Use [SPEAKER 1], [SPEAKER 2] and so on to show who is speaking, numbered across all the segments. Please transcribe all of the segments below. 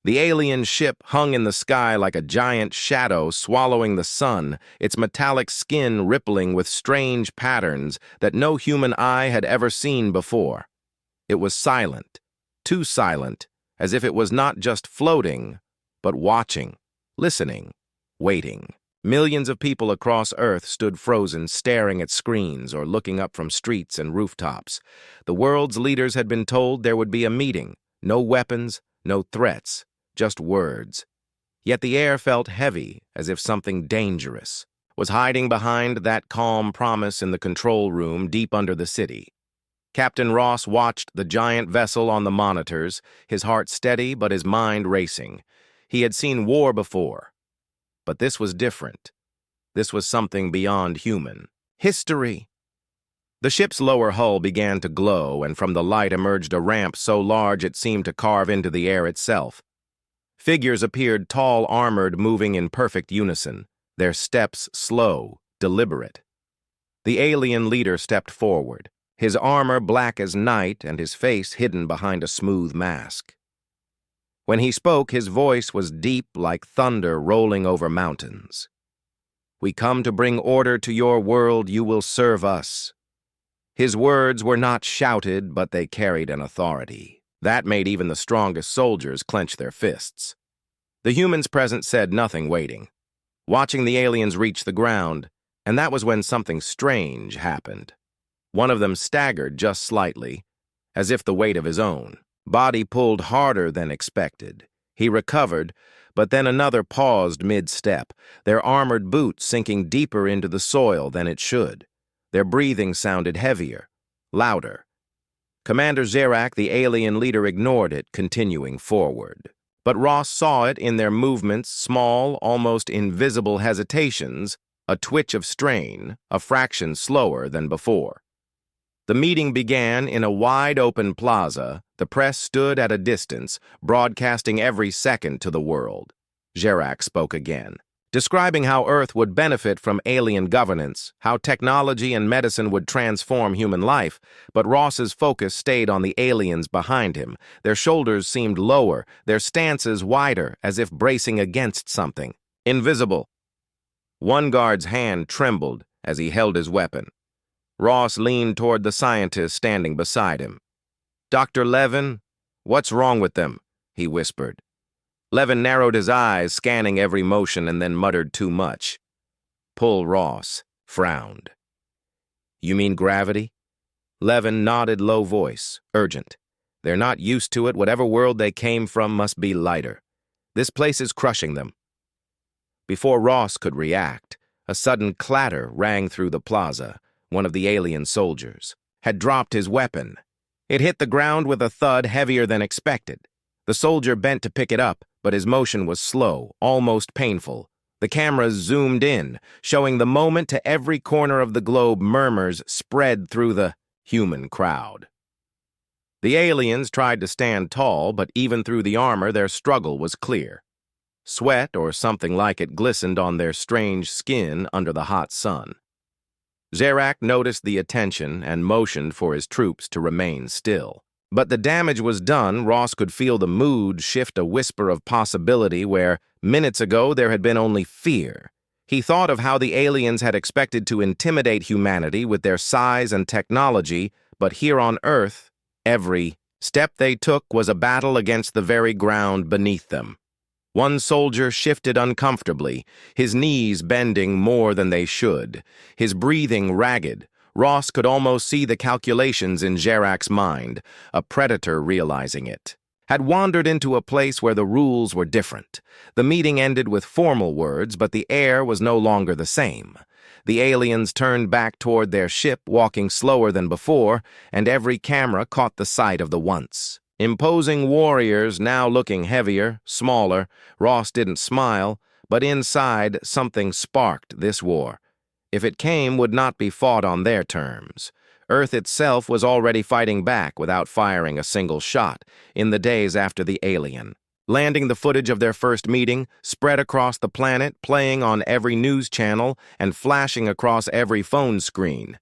[SPEAKER 1] The alien ship hung in the sky like a giant shadow swallowing the sun, its metallic skin rippling with strange patterns that no human eye had ever seen before. It was silent, too silent, as if it was not just floating, but watching, listening, waiting. Millions of people across Earth stood frozen, staring at screens or looking up from streets and rooftops. The world's leaders had been told there would be a meeting. No weapons, no threats, just words. Yet the air felt heavy, as if something dangerous was hiding behind that calm promise in the control room deep under the city. Captain Ross watched the giant vessel on the monitors, his heart steady but his mind racing. He had seen war before. But this was different. This was something beyond human. History. The ship's lower hull began to glow, and from the light emerged a ramp so large it seemed to carve into the air itself. Figures appeared, tall, armored, moving in perfect unison, their steps slow, deliberate. The alien leader stepped forward, his armor black as night and his face hidden behind a smooth mask. When he spoke, his voice was deep like thunder rolling over mountains. "We come to bring order to your world, you will serve us." His words were not shouted, but they carried an authority. That made even the strongest soldiers clench their fists. The humans present said nothing, waiting, watching the aliens reach the ground, and that was when something strange happened. One of them staggered just slightly, as if the weight of his own body pulled harder than expected. He recovered, but then another paused mid-step, their armored boots sinking deeper into the soil than it should. Their breathing sounded heavier, louder. Commander Zerak, the alien leader, ignored it, continuing forward. But Ross saw it in their movements, small, almost invisible hesitations, a twitch of strain, a fraction slower than before. The meeting began in a wide-open plaza. The press stood at a distance, broadcasting every second to the world. Zerak spoke again, describing how Earth would benefit from alien governance, how technology and medicine would transform human life, but Ross's focus stayed on the aliens behind him. Their shoulders seemed lower, their stances wider, as if bracing against something invisible. One guard's hand trembled as he held his weapon. Ross leaned toward the scientist standing beside him. "Dr. Levin, what's wrong with them?" he whispered. Levin narrowed his eyes, scanning every motion, and then muttered too much. Ross frowned. "You mean gravity?" Levin nodded, low voice, urgent. "They're not used to it. Whatever world they came from must be lighter. This place is crushing them." Before Ross could react, a sudden clatter rang through the plaza. One of the alien soldiers had dropped his weapon. It hit the ground with a thud heavier than expected. The soldier bent to pick it up, but his motion was slow, almost painful. The cameras zoomed in, showing the moment to every corner of the globe. Murmurs spread through the human crowd. The aliens tried to stand tall, but even through the armor their struggle was clear. Sweat, or something like it, glistened on their strange skin under the hot sun. Zerak noticed the attention and motioned for his troops to remain still. But the damage was done. Ross could feel the mood shift, a whisper of possibility where, minutes ago, there had been only fear. He thought of how the aliens had expected to intimidate humanity with their size and technology, but here on Earth, every step they took was a battle against the very ground beneath them. One soldier shifted uncomfortably, his knees bending more than they should, his breathing ragged. Ross could almost see the calculations in Zerak's mind. A predator, realizing it, had wandered into a place where the rules were different. The meeting ended with formal words, but the air was no longer the same. The aliens turned back toward their ship, walking slower than before, and every camera caught the sight of the once imposing warriors, now looking heavier, smaller. Ross didn't smile, but inside something sparked. This war, if it came, would not be fought on their terms. Earth itself was already fighting back without firing a single shot in the days after the alien landing. The footage of their first meeting spread across the planet, playing on every news channel and flashing across every phone screen.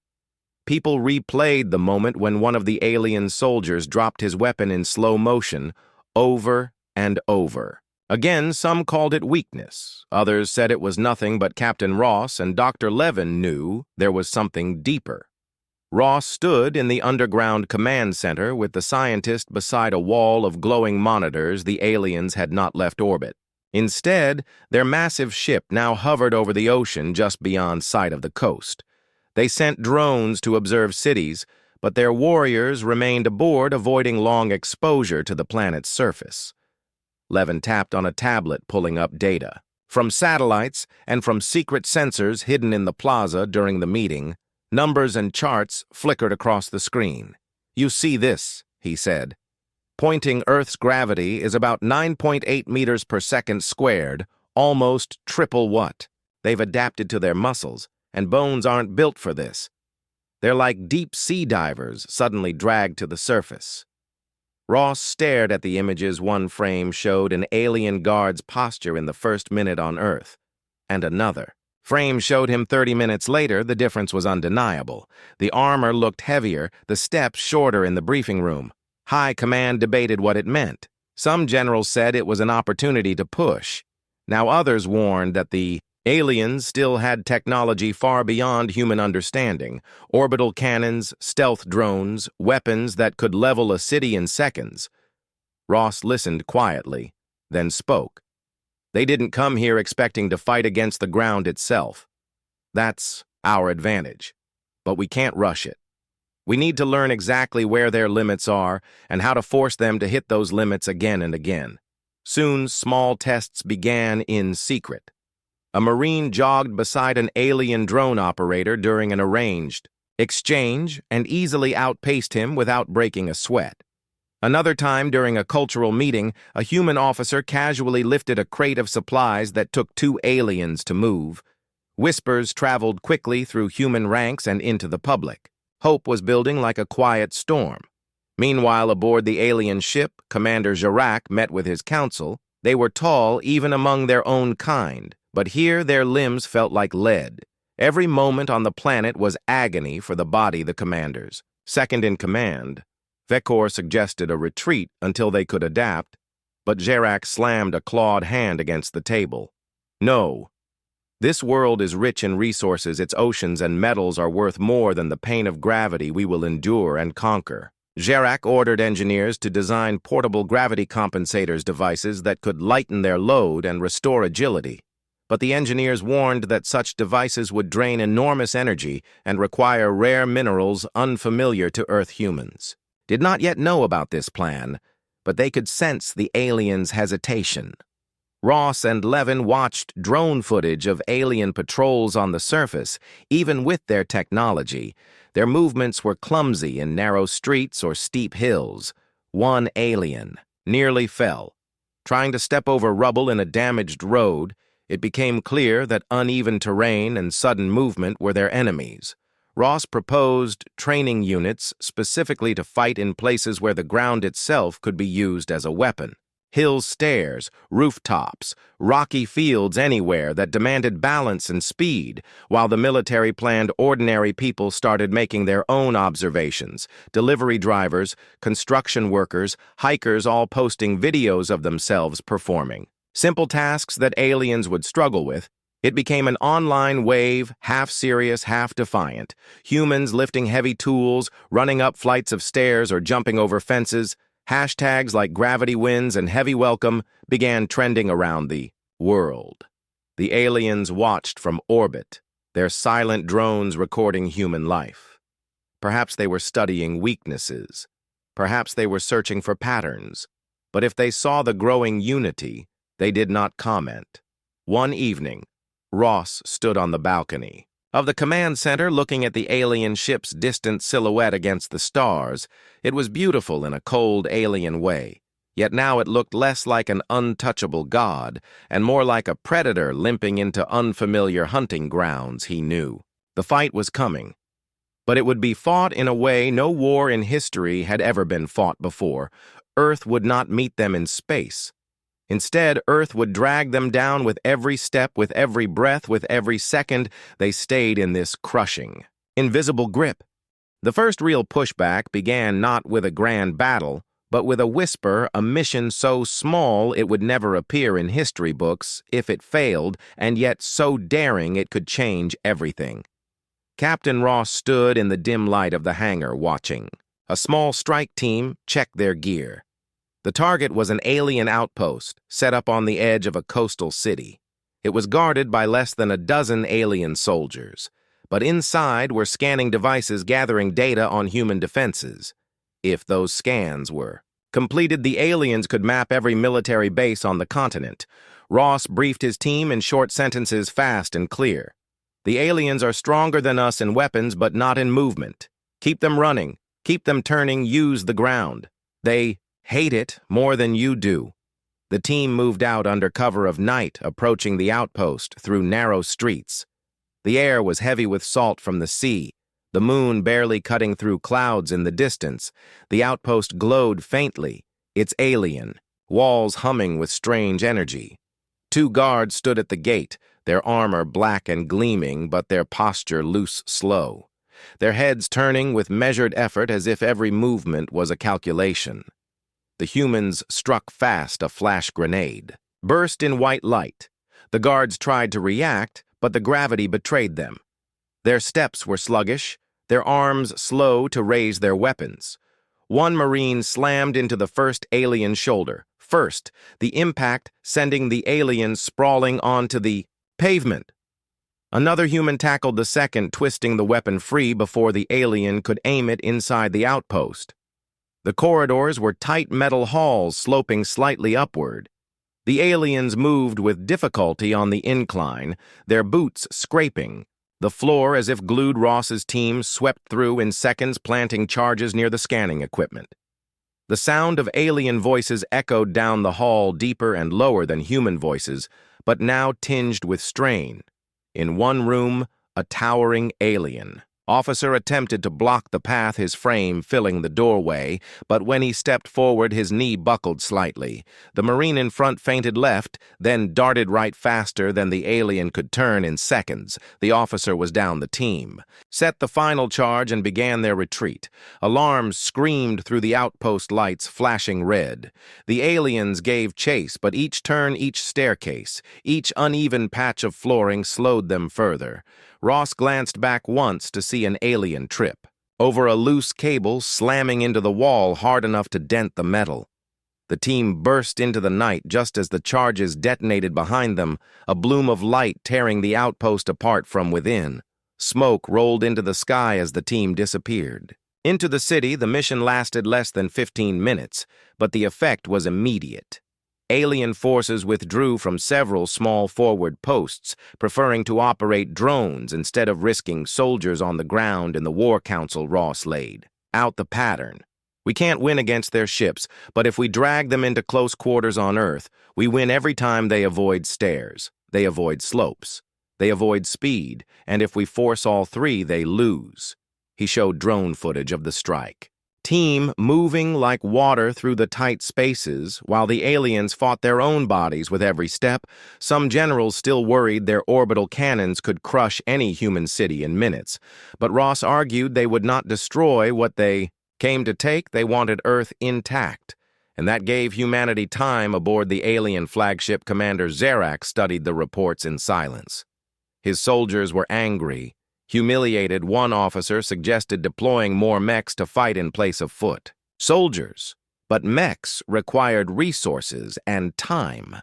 [SPEAKER 1] People replayed the moment when one of the alien soldiers dropped his weapon in slow motion, over and over. Again, some called it weakness. Others said it was nothing, but Captain Ross and Dr. Levin knew there was something deeper. Ross stood in the underground command center with the scientist beside a wall of glowing monitors the aliens had not left orbit. Instead, their massive ship now hovered over the ocean just beyond sight of the coast. They sent drones to observe cities, but their warriors remained aboard, avoiding long exposure to the planet's surface. Levin tapped on a tablet, pulling up data. From satellites and from secret sensors hidden in the plaza during the meeting, numbers and charts flickered across the screen. "You see this," he said. "Pointing Earth's gravity is about 9.8 meters per second squared, almost triple what. They've adapted to their muscles, and bones aren't built for this. They're like deep sea divers suddenly dragged to the surface." Ross stared at the images. One frame showed an alien guard's posture in the first minute on Earth, and another frame showed him 30 minutes later. The difference was undeniable. The armor looked heavier, the steps shorter in the briefing room. High command debated what it meant. Some generals said it was an opportunity to push. Now others warned that the aliens still had technology far beyond human understanding: orbital cannons, stealth drones, weapons that could level a city in seconds. Ross listened quietly, then spoke. "They didn't come here expecting to fight against the ground itself. That's our advantage. But we can't rush it. We need to learn exactly where their limits are and how to force them to hit those limits again and again." Soon, small tests began in secret. A Marine jogged beside an alien drone operator during an arranged exchange and easily outpaced him without breaking a sweat. Another time, during a cultural meeting, a human officer casually lifted a crate of supplies that took 2 aliens to move. Whispers traveled quickly through human ranks and into the public. Hope was building like a quiet storm. Meanwhile, aboard the alien ship, Commander Jirac met with his council. They were tall even among their own kind, but here their limbs felt like lead. Every moment on the planet was agony for the body. The commanders, second in command, Vekor, suggested a retreat until they could adapt, but Jirac slammed a clawed hand against the table. "No. This world is rich in resources. Its oceans and metals are worth more than the pain of gravity we will endure and conquer." Jirac ordered engineers to design portable gravity compensators devices that could lighten their load and restore agility. But the engineers warned that such devices would drain enormous energy and require rare minerals unfamiliar to Earth humans. Did not yet know about this plan, but they could sense the aliens' hesitation. Ross and Levin watched drone footage of alien patrols on the surface. Even with their technology, their movements were clumsy in narrow streets or steep hills. One alien nearly fell. Trying to step over rubble in a damaged road, it became clear that uneven terrain and sudden movement were their enemies. Ross proposed training units specifically to fight in places where the ground itself could be used as a weapon. Hill stairs, rooftops, rocky fields, anywhere that demanded balance and speed, while the military planned ordinary people started making their own observations. Delivery drivers, construction workers, hikers all posting videos of themselves performing simple tasks that aliens would struggle with. It became an online wave, half serious, half defiant. Humans lifting heavy tools, running up flights of stairs, or jumping over fences. Hashtags like gravity wins and heavy welcome began trending around the world. The aliens watched from orbit, their silent drones recording human life. Perhaps they were studying weaknesses. Perhaps they were searching for patterns. But if they saw the growing unity, they did not comment. One evening, Ross stood on the balcony of the command center looking at the alien ship's distant silhouette against the stars. It was beautiful in a cold alien way, yet now it looked less like an untouchable god and more like a predator limping into unfamiliar hunting grounds. He knew the fight was coming, but it would be fought in a way no war in history had ever been fought before. Earth would not meet them in space. Instead, Earth would drag them down with every step, with every breath, with every second they stayed in this crushing, invisible grip. The first real pushback began not with a grand battle, but with a whisper, a mission so small it would never appear in history books if it failed, and yet so daring it could change everything. Captain Ross stood in the dim light of the hangar watching. A small strike team checked their gear. The target was an alien outpost set up on the edge of a coastal city. It was guarded by less than a dozen alien soldiers, but inside were scanning devices gathering data on human defenses. If those scans were completed, the aliens could map every military base on the continent. Ross briefed his team in short sentences, fast and clear. The aliens are stronger than us in weapons, but not in movement. Keep them running. Keep them turning. Use the ground. They hate it more than you do. The team moved out under cover of night, approaching the outpost through narrow streets. The air was heavy with salt from the sea, the moon barely cutting through clouds in the distance. The outpost glowed faintly, its alien, walls humming with strange energy. 2 guards stood at the gate, their armor black and gleaming, but their posture loose, slow. Their heads turning with measured effort as if every movement was a calculation. The humans struck fast a flash grenade, burst in white light. The guards tried to react, but the gravity betrayed them. Their steps were sluggish, their arms slow to raise their weapons. One Marine slammed into the first alien's shoulder. First, the impact sending the alien sprawling onto the pavement. Another human tackled the second, twisting the weapon free before the alien could aim it inside the outpost. The corridors were tight metal halls sloping slightly upward. The aliens moved with difficulty on the incline, their boots scraping. The floor, as if glued, Ross's team swept through in seconds, planting charges near the scanning equipment. The sound of alien voices echoed down the hall, deeper and lower than human voices, but now tinged with strain. In one room, a towering alien. Officer attempted to block the path, his frame filling the doorway, but when he stepped forward, his knee buckled slightly. The Marine in front feinted left, then darted right faster than the alien could turn in seconds. The officer was down the team. Set the final charge and began their retreat. Alarms screamed through the outpost lights, flashing red. The aliens gave chase, but each turn, each staircase, each uneven patch of flooring slowed them further. Ross glanced back once to see an alien trip over a loose cable, slamming into the wall hard enough to dent the metal. The team burst into the night just as the charges detonated behind them, a bloom of light tearing the outpost apart from within. Smoke rolled into the sky as the team disappeared. Into the city, the mission lasted less than 15 minutes, but the effect was immediate. Alien forces withdrew from several small forward posts, preferring to operate drones instead of risking soldiers on the ground in the war council. Ross laid out the pattern. We can't win against their ships, but if we drag them into close quarters on Earth, we win every time they avoid stairs, they avoid slopes, they avoid speed, and if we force all three, they lose. He showed drone footage of the strike. Team moving like water through the tight spaces, while the aliens fought their own bodies with every step. Some generals still worried their orbital cannons could crush any human city in minutes, but Ross argued they would not destroy what they came to take. They wanted Earth intact, and that gave humanity time aboard the alien flagship. Commander Zarak studied the reports in silence. His soldiers were angry. Humiliated, one officer suggested deploying more mechs to fight in place of foot soldiers. But mechs required resources and time.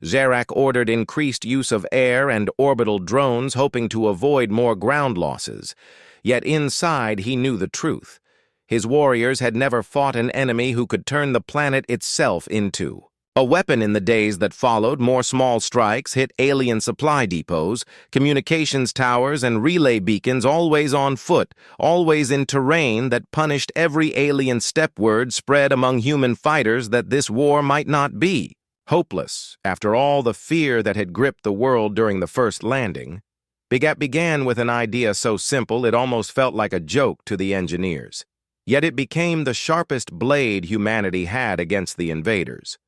[SPEAKER 1] Zarak ordered increased use of air and orbital drones, hoping to avoid more ground losses. Yet inside, he knew the truth. His warriors had never fought an enemy who could turn the planet itself into a weapon. In the days that followed, more small strikes hit alien supply depots, communications towers, and relay beacons, always on foot, always in terrain that punished every alien step. Word spread among human fighters that this war might not be hopeless. After all the fear that had gripped the world during the first landing, began with an idea so simple it almost felt like a joke to the engineers. Yet it became the sharpest blade humanity had against the invaders.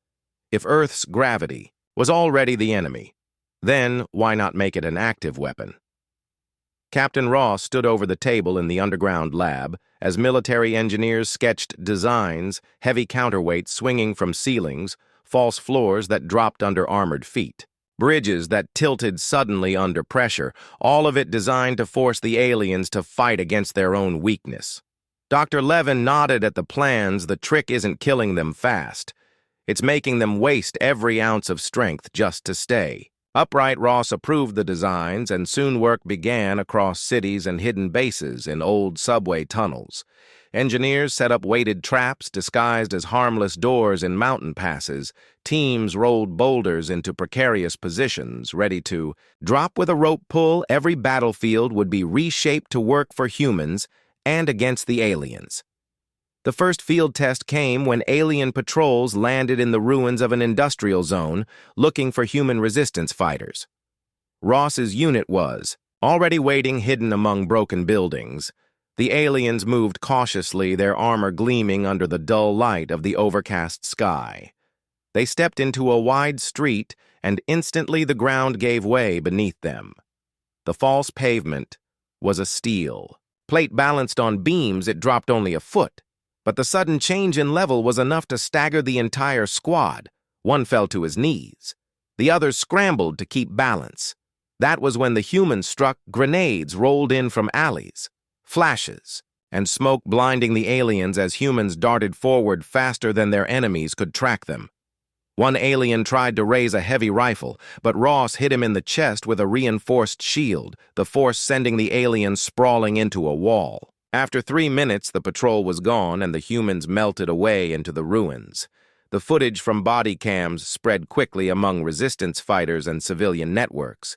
[SPEAKER 1] If Earth's gravity was already the enemy, then why not make it an active weapon? Captain Ross stood over the table in the underground lab as military engineers sketched designs, heavy counterweights swinging from ceilings, false floors that dropped under armored feet, bridges that tilted suddenly under pressure, all of it designed to force the aliens to fight against their own weakness. Dr. Levin nodded at the plans. The trick isn't killing them fast. It's making them waste every ounce of strength just to stay. Upright Ross approved the designs, and soon work began across cities and hidden bases in old subway tunnels. Engineers set up weighted traps disguised as harmless doors in mountain passes. Teams rolled boulders into precarious positions, ready to drop with a rope pull. Every battlefield would be reshaped to work for humans and against the aliens. The first field test came when alien patrols landed in the ruins of an industrial zone, looking for human resistance fighters. Ross's unit was already waiting hidden among broken buildings. The aliens moved cautiously, their armor gleaming under the dull light of the overcast sky. They stepped into a wide street, and instantly the ground gave way beneath them. The false pavement was a steel. Plate balanced on beams, it dropped only a foot. But the sudden change in level was enough to stagger the entire squad. One fell to his knees. The others scrambled to keep balance. That was when the humans struck. Grenades rolled in from alleys, flashes, and smoke blinding the aliens as humans darted forward faster than their enemies could track them. One alien tried to raise a heavy rifle, but Ross hit him in the chest with a reinforced shield, the force sending the alien sprawling into a wall. After 3 minutes, the patrol was gone and the humans melted away into the ruins. The footage from body cams spread quickly among resistance fighters and civilian networks.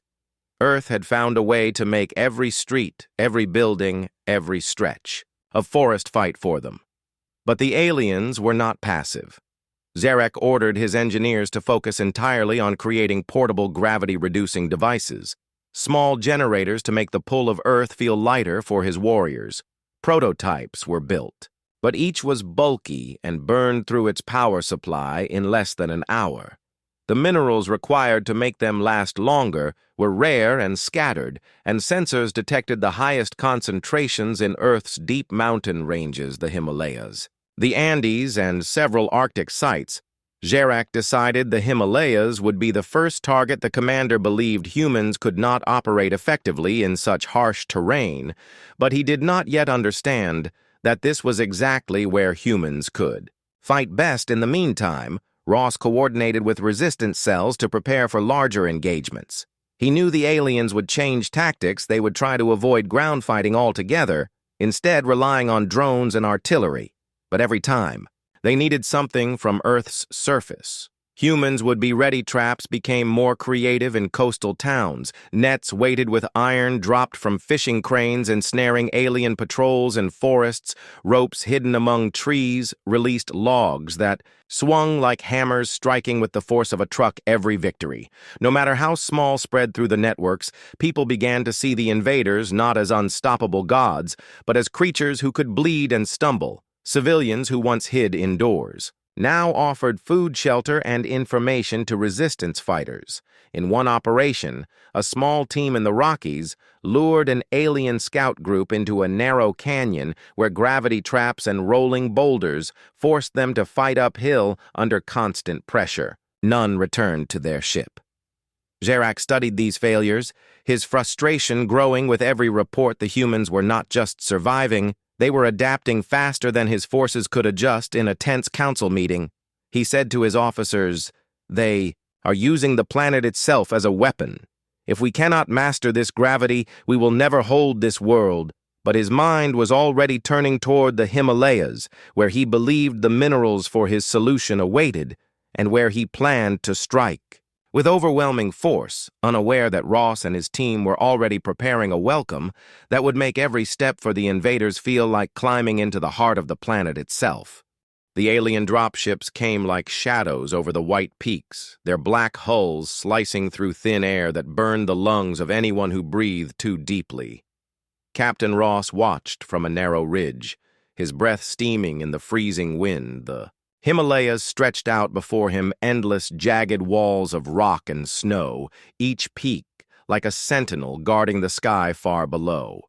[SPEAKER 1] Earth had found a way to make every street, every building, every stretch a forest fight for them. But the aliens were not passive. Zarek ordered his engineers to focus entirely on creating portable gravity-reducing devices, small generators to make the pull of Earth feel lighter for his warriors. Prototypes were built, but each was bulky and burned through its power supply in less than an hour. The minerals required to make them last longer were rare and scattered, and sensors detected the highest concentrations in Earth's deep mountain ranges, the Himalayas. The Andes and several Arctic sites. Zarek decided the Himalayas would be the first target. The commander believed humans could not operate effectively in such harsh terrain, but he did not yet understand that this was exactly where humans could fight best. In the meantime, Ross coordinated with resistance cells to prepare for larger engagements. He knew the aliens would change tactics. They would try to avoid ground fighting altogether, instead relying on drones and artillery. But every time, they needed something from Earth's surface. Humans would be ready. Traps became more creative in coastal towns. Nets weighted with iron dropped from fishing cranes, ensnaring alien patrols in forests. Ropes hidden among trees released logs that swung like hammers, striking with the force of a truck. Every victory, no matter how small, spread through the networks. People began to see the invaders not as unstoppable gods, but as creatures who could bleed and stumble. Civilians who once hid indoors now offered food, shelter, and information to resistance fighters. In one operation, a small team in the Rockies lured an alien scout group into a narrow canyon where gravity traps and rolling boulders forced them to fight uphill under constant pressure. None returned to their ship. Zarek studied these failures, his frustration growing with every report. The humans were not just surviving, they were adapting faster than his forces could adjust. In a tense council meeting, he said to his officers, "They are using the planet itself as a weapon. If we cannot master this gravity, we will never hold this world." But his mind was already turning toward the Himalayas, where he believed the minerals for his solution awaited, and where he planned to strike. With overwhelming force, unaware that Ross and his team were already preparing a welcome that would make every step for the invaders feel like climbing into the heart of the planet itself. The alien dropships came like shadows over the white peaks, their black hulls slicing through thin air that burned the lungs of anyone who breathed too deeply. Captain Ross watched from a narrow ridge, his breath steaming in the freezing wind. The Himalayas stretched out before him, endless jagged walls of rock and snow, each peak like a sentinel guarding the sky far below.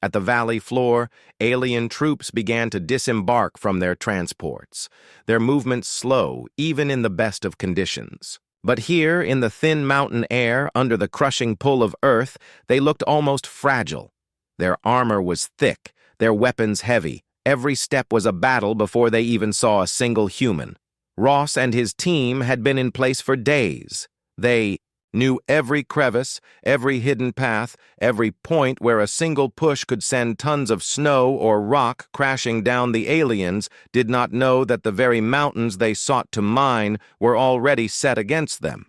[SPEAKER 1] At the valley floor, alien troops began to disembark from their transports, their movements slow even in the best of conditions. But here, in the thin mountain air, under the crushing pull of Earth, they looked almost fragile. Their armor was thick, their weapons heavy. Every step was a battle before they even saw a single human. Ross and his team had been in place for days. They knew every crevice, every hidden path, every point where a single push could send tons of snow or rock crashing down. The aliens did not know that the very mountains they sought to mine were already set against them.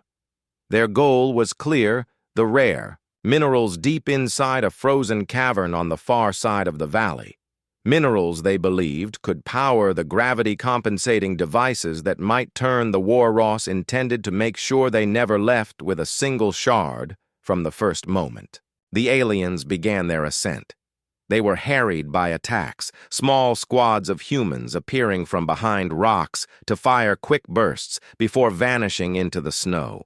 [SPEAKER 1] Their goal was clear: the rare minerals deep inside a frozen cavern on the far side of the valley. Minerals, they believed, could power the gravity-compensating devices that might turn the war Ross intended to make sure they never left with a single shard from the first moment. The aliens began their ascent. They were harried by attacks, small squads of humans appearing from behind rocks to fire quick bursts before vanishing into the snow.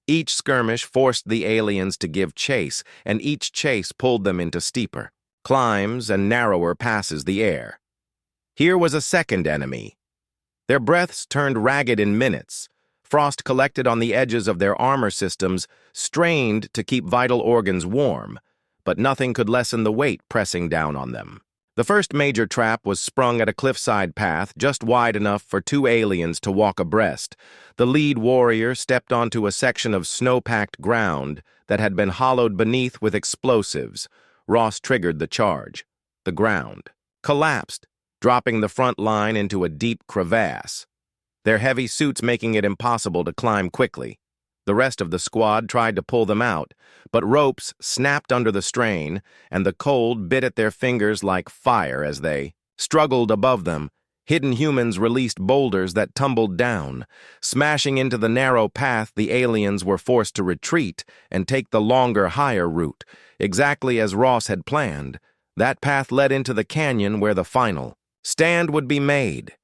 [SPEAKER 1] Each skirmish forced the aliens to give chase, and each chase pulled them into steeper climbs and narrower passes the air. Here was a second enemy. Their breaths turned ragged in minutes. Frost collected on the edges of their armor systems, strained to keep vital organs warm, but nothing could lessen the weight pressing down on them. The first major trap was sprung at a cliffside path just wide enough for two aliens to walk abreast. The lead warrior stepped onto a section of snow-packed ground that had been hollowed beneath with explosives. Ross triggered the charge. The ground collapsed, dropping the front line into a deep crevasse, their heavy suits making it impossible to climb quickly. The rest of the squad tried to pull them out, but ropes snapped under the strain, and the cold bit at their fingers like fire as they struggled above them. Hidden humans released boulders that tumbled down. Smashing into the narrow path, the aliens were forced to retreat and take the longer, higher route. Exactly as Ross had planned, that path led into the canyon where the final stand would be made.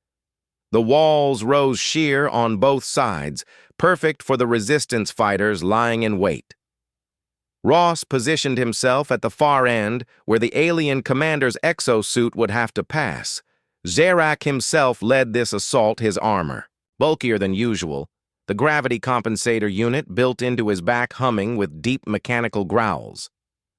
[SPEAKER 1] The walls rose sheer on both sides, perfect for the resistance fighters lying in wait. Ross positioned himself at the far end where the alien commander's exosuit would have to pass. Zerak himself led this assault, his armor bulkier than usual, the gravity compensator unit built into his back humming with deep mechanical growls.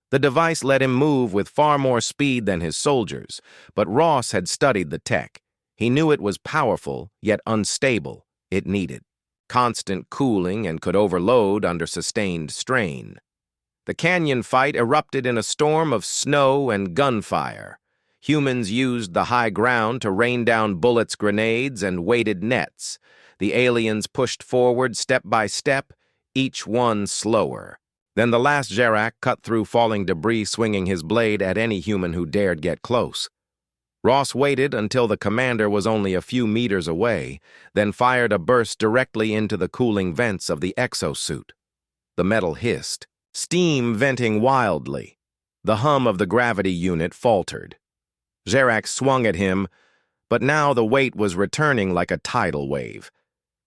[SPEAKER 1] The device let him move with far more speed than his soldiers, but Ross had studied the tech. He knew it was powerful, yet unstable. It needed constant cooling and could overload under sustained strain. The canyon fight erupted in a storm of snow and gunfire. Humans used the high ground to rain down bullets, grenades, and weighted nets. The aliens pushed forward step by step, each one slower. Then the last Zerak cut through falling debris, swinging his blade at any human who dared get close. Ross waited until the commander was only a few meters away, then fired a burst directly into the cooling vents of the exosuit. The metal hissed, steam venting wildly. The hum of the gravity unit faltered. Zerak swung at him, but now the weight was returning like a tidal wave.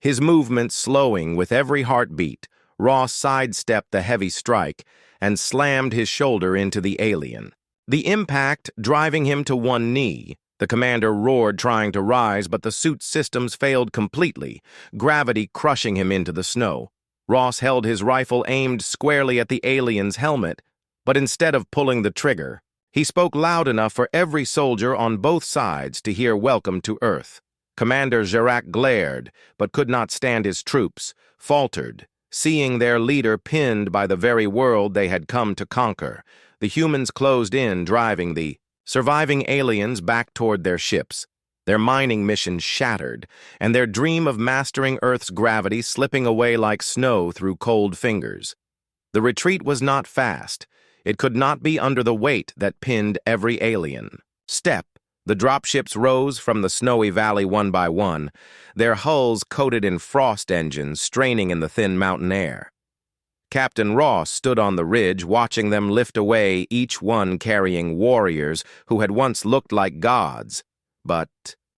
[SPEAKER 1] His movement slowing with every heartbeat, Ross sidestepped the heavy strike and slammed his shoulder into the alien. The impact driving him to one knee. The commander roared, trying to rise, but the suit's systems failed completely, gravity crushing him into the snow. Ross held his rifle aimed squarely at the alien's helmet, but instead of pulling the trigger, he spoke loud enough for every soldier on both sides to hear "Welcome to Earth." Commander Zerak glared, but could not stand his troops, faltered, seeing their leader pinned by the very world they had come to conquer. The humans closed in, driving the surviving aliens back toward their ships, their mining mission shattered, and their dream of mastering Earth's gravity slipping away like snow through cold fingers. The retreat was not fast. It could not be under the weight that pinned every alien. Step, the dropships rose from the snowy valley one by one, their hulls coated in frost engines straining in the thin mountain air. Captain Ross stood on the ridge, watching them lift away, each one carrying warriors who had once looked like gods, but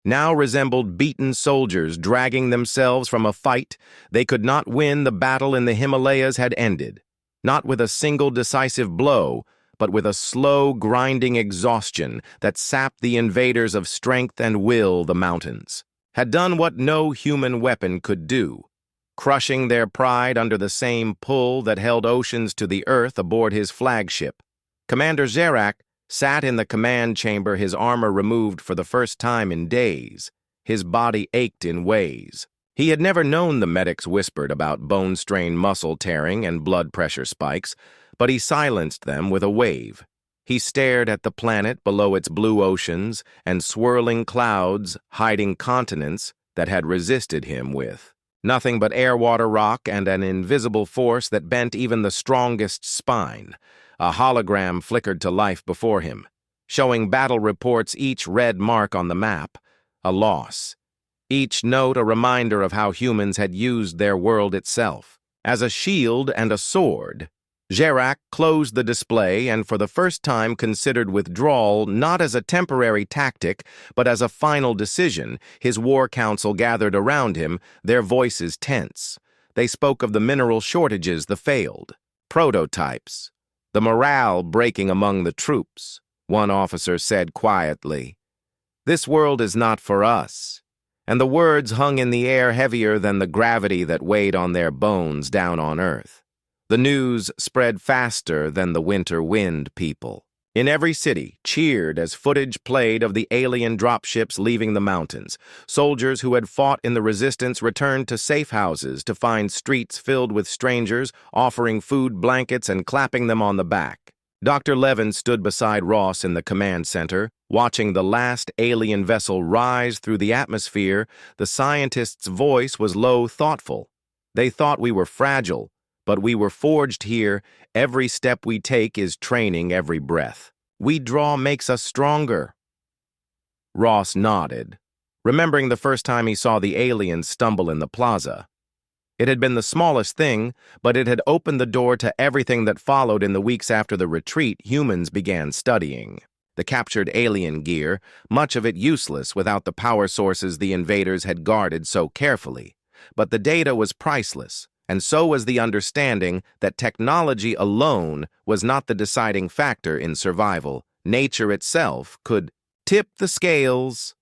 [SPEAKER 1] now resembled beaten soldiers dragging themselves from a fight they could not win. The battle in the Himalayas had ended. not with a single decisive blow, but with a slow, grinding exhaustion that sapped the invaders of strength and will. The mountains had done what no human weapon could do, crushing their pride under the same pull that held oceans to the earth aboard his flagship. Commander Zerak sat in the command chamber, his armor removed for the first time in days. His body ached in ways he had never known. The medics whispered about bone-strain muscle tearing and blood pressure spikes, but he silenced them with a wave. He stared at the planet below its blue oceans and swirling clouds hiding continents that had resisted him with nothing but air-water rock and an invisible force that bent even the strongest spine. A hologram flickered to life before him, showing battle reports, each red mark on the map, a loss. Each note a reminder of how humans had used their world itself as a shield and a sword. Zerak closed the display and for the first time considered withdrawal not as a temporary tactic, but as a final decision. His war council gathered around him, their voices tense. They spoke of the mineral shortages, the failed prototypes, the morale breaking among the troops. One officer said quietly, "This world is not for us." And the words hung in the air heavier than the gravity that weighed on their bones down on Earth. The news spread faster than the winter wind. People in every city cheered as footage played of the alien dropships leaving the mountains. Soldiers who had fought in the resistance returned to safe houses to find streets filled with strangers, offering food, blankets, and clapping them on the back. Dr. Levin stood beside Ross in the command center, watching the last alien vessel rise through the atmosphere. The scientist's voice was low, thoughtful. "They thought we were fragile, but we were forged here. Every step we take is training, every breath we draw makes us stronger." Ross nodded, remembering the first time he saw the aliens stumble in the plaza. It had been the smallest thing, but it had opened the door to everything that followed. In the weeks after the retreat, humans began studying the captured alien gear, much of it useless without the power sources the invaders had guarded so carefully. But the data was priceless, and so was the understanding that technology alone was not the deciding factor in survival. Nature itself could tip the scales.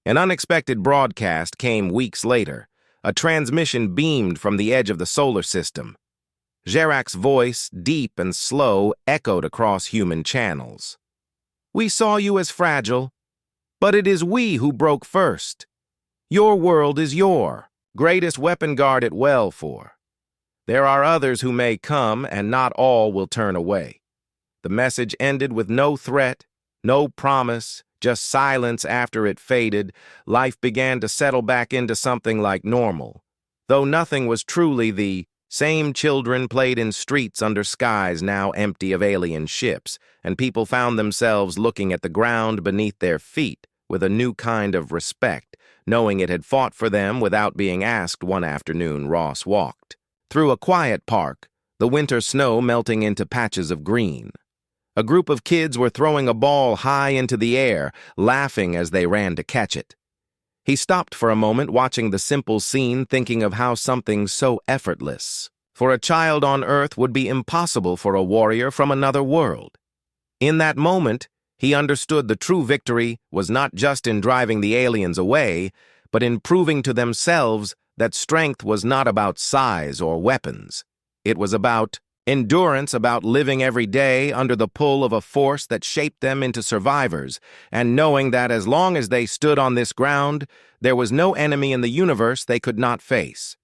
[SPEAKER 1] An unexpected broadcast came weeks later. A transmission beamed from the edge of the solar system. Zerak's voice, deep and slow, echoed across human channels. "We saw you as fragile, but it is we who broke first. Your world is your greatest weapon. Guard it well, for there are others who may come, and not all will turn away." The message ended with no threat, no promise, just silence. After it faded, life began to settle back into something like normal. Though nothing was truly the same. Children played in streets under skies now empty of alien ships, and people found themselves looking at the ground beneath their feet with a new kind of respect, knowing it had fought for them without being asked. One afternoon, Ross walked through a quiet park, the winter snow melting into patches of green. A group of kids were throwing a ball high into the air, laughing as they ran to catch it. He stopped for a moment, watching the simple scene, thinking of how something so effortless for a child on Earth would be impossible for a warrior from another world. In that moment, he understood the true victory was not just in driving the aliens away, but in proving to themselves that strength was not about size or weapons. It was about endurance, about living every day under the pull of a force that shaped them into survivors, and knowing that as long as they stood on this ground, there was no enemy in the universe they could not face.